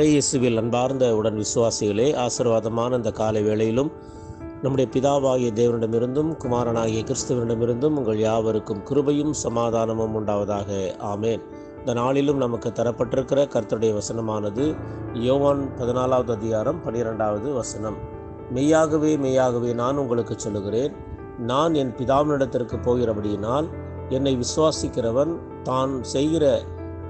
இயேசுவில் அன்பார்ந்த உடன் விசுவாசிகளே, ஆசீர்வாதமான இந்த காலை வேளையிலும் நம்முடைய பிதாவாகிய தேவனிடமிருந்தும் குமாரனாகிய கிறிஸ்துவனிடமிருந்தும் உங்கள் யாவருக்கும் கிருபையும் சமாதானமும் உண்டாவதாக. ஆமேன். இந்த நாளிலும் நமக்கு தரப்பட்டிருக்கிற கர்த்தருடைய வசனமானது யோவான் 14வது அதிகாரம் 12வது வசனம். மெய்யாகவே மெய்யாகவே நான் உங்களுக்கு சொல்லுகிறேன், நான் என் பிதாவினிடத்திற்கு போகிறபடியினால் என்னை விசுவாசிக்கிறவன் தான் செய்கிற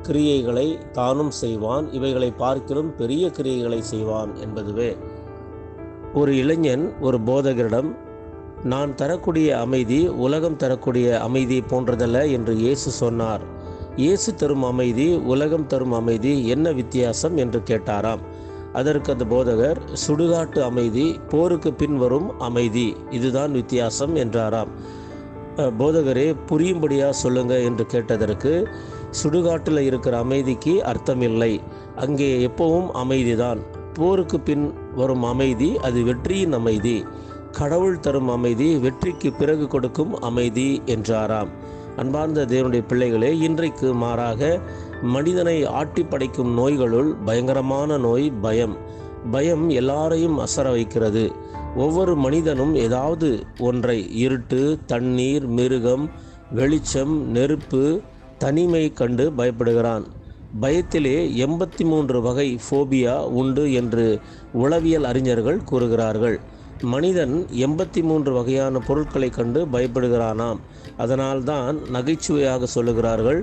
கிரியைகளை தானும் செய்வான், இவைகளை பார்க்கிலும் பெரிய கிரியைகளை செய்வான் என்பதுவே. ஒரு இளைஞன் ஒரு போதகரிடம், நான் தரக்கூடிய அமைதி உலகம் தரக்கூடிய அமைதி போன்றதல்ல என்று இயேசு சொன்னார். இயேசு தரும் அமைதி உலகம் தரும் அமைதி என்ன வித்தியாசம் என்று கேட்டாராம். அதற்கு அந்த போதகர், சுடுகாட்டு அமைதி போருக்கு பின் வரும் அமைதி, இதுதான் வித்தியாசம் என்றாராம். போதகரே, புரியும்படியா சொல்லுங்க என்று கேட்டதற்கு, சுடுகாட்டில் இருக்கிற அமைதிக்கு அர்த்தமில்லை, அங்கே எப்பவும் அமைதிதான். போருக்கு பின் வரும் அமைதி அது வெற்றியின் அமைதி, கடவுள் தரும் அமைதி வெற்றிக்கு பிறகு கொடுக்கும் அமைதி என்றாராம். அன்பார்ந்த தேவனுடைய பிள்ளைகளே, இன்றைக்கு மாறாக மனிதனை ஆட்டி படைக்கும் நோய்களுள் பயங்கரமான நோய் பயம். பயம் எல்லாரையும் அசர வைக்கிறது. ஒவ்வொரு மனிதனும் ஏதாவது ஒன்றை, இருட்டு, தண்ணீர், மிருகம், வெளிச்சம், நெருப்பு, தனிமை கண்டு பயப்படுகிறான். பயத்திலே 83 வகை ஃபோபியா உண்டு என்று உளவியல் அறிஞர்கள் கூறுகிறார்கள். மனிதன் 83 வகையான பொருட்களை கண்டு பயப்படுகிறானாம். அதனால்தான் நகைச்சுவையாக சொல்லுகிறார்கள்,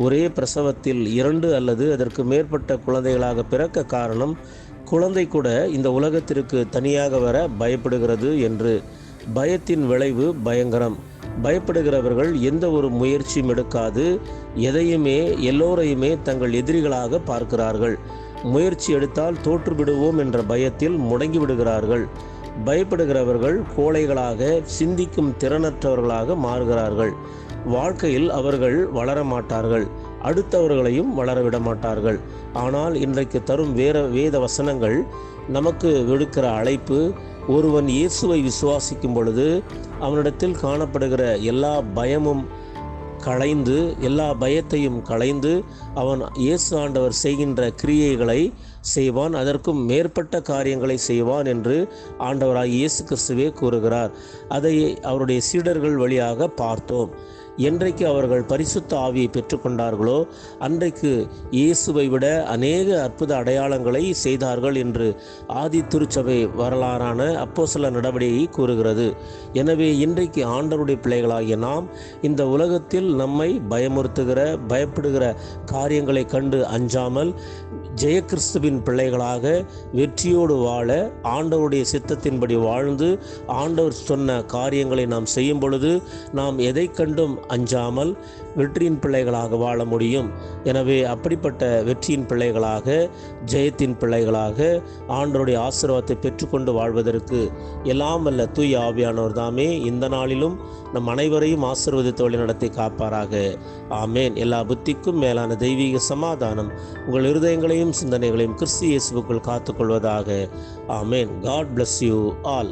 ஒரே பிரசவத்தில் 2 அல்லது அதற்கு மேற்பட்ட குழந்தைகளாக பிறக்க காரணம் குழந்தை கூட இந்த உலகத்திற்கு தனியாக வர பயப்படுகிறது என்று. பயத்தின் விளைவு பயங்கரம். பயப்படுகிறவர்கள் எந்த ஒரு முயற்சியும் எடுக்காது எதையுமே எல்லோரையுமே தங்கள் எதிரிகளாக பார்க்கிறார்கள். முயற்சி எடுத்தால் தோற்றுவிடுவோம் என்ற பயத்தில் முடங்கி விடுகிறார்கள். பயப்படுகிறவர்கள் கோழைகளாக, சிந்திக்கும் திறனற்றவர்களாக மாறுகிறார்கள். வாழ்க்கையில் அவர்கள் வளர மாட்டார்கள், அடுத்தவர்களையும் வளரவிட மாட்டார்கள். ஆனால் இன்றைக்கு தரும் வேத வசனங்கள் நமக்கு விடுக்கிற அழைப்பு, ஒருவன் இயேசுவை விசுவாசிக்கும் பொழுது அவனிடத்தில் காணப்படுகிற எல்லா பயமும் களைந்து, எல்லா பயத்தையும் களைந்து அவன் இயேசு ஆண்டவர் செய்கின்ற கிரியைகளை செய்வான், அதற்கும் மேற்பட்ட காரியங்களை செய்வான் என்று ஆண்டவராகிய இயேசு கிறிஸ்துவே கூறுகிறார். அதை அவருடைய சீடர்கள் வழியாக பார்த்தோம். என்றைக்கு அவர்கள் பரிசுத்த ஆவியை பெற்றுக்கொண்டார்களோ அன்றைக்கு இயேசுவை விட அநேக அற்புத அடையாளங்களை செய்தார்கள் என்று ஆதி திருச்சபை வரலாறான அப்போஸ்தலர் நடவடிக்கை கூறுகிறது. எனவே இன்றைக்கு ஆண்டவருடைய பிள்ளைகளாகிய நாம் இந்த உலகத்தில் நம்மை பயமுறுத்துகிற, பயப்படுகிற காரியங்களை கண்டு அஞ்சாமல் ஜெயகிறிஸ்துவின் பிள்ளைகளாக வெற்றியோடு வாழ, ஆண்டவருடைய சித்தத்தின்படி வாழ்ந்து ஆண்டவர் சொன்ன காரியங்களை நாம் செய்யும் பொழுது நாம் எதை கண்டும் அஞ்சாமல் வெற்றியின் பிள்ளைகளாக வாழ முடியும். எனவே அப்படிப்பட்ட வெற்றியின் பிள்ளைகளாக, ஜெயத்தின் பிள்ளைகளாக, ஆண்டவருடைய ஆசீர்வாதத்தை பெற்றுக்கொண்டு வாழ்வதற்கு எல்லாம் வல்ல தூய ஆவியானவர் தாமே இந்த நாளிலும் நம் அனைவரையும் ஆசீர்வதித்து வழி நடத்தி காப்பாராக. ஆமேன். எல்லா புத்திக்கும் மேலான தெய்வீக சமாதானம் உங்கள் இருதயங்களையும் சிந்தனைகளையும் கிறிஸ்து இயேசுவுக்குள் காத்துக்கொள்வதாக. ஆமேன். God bless you all.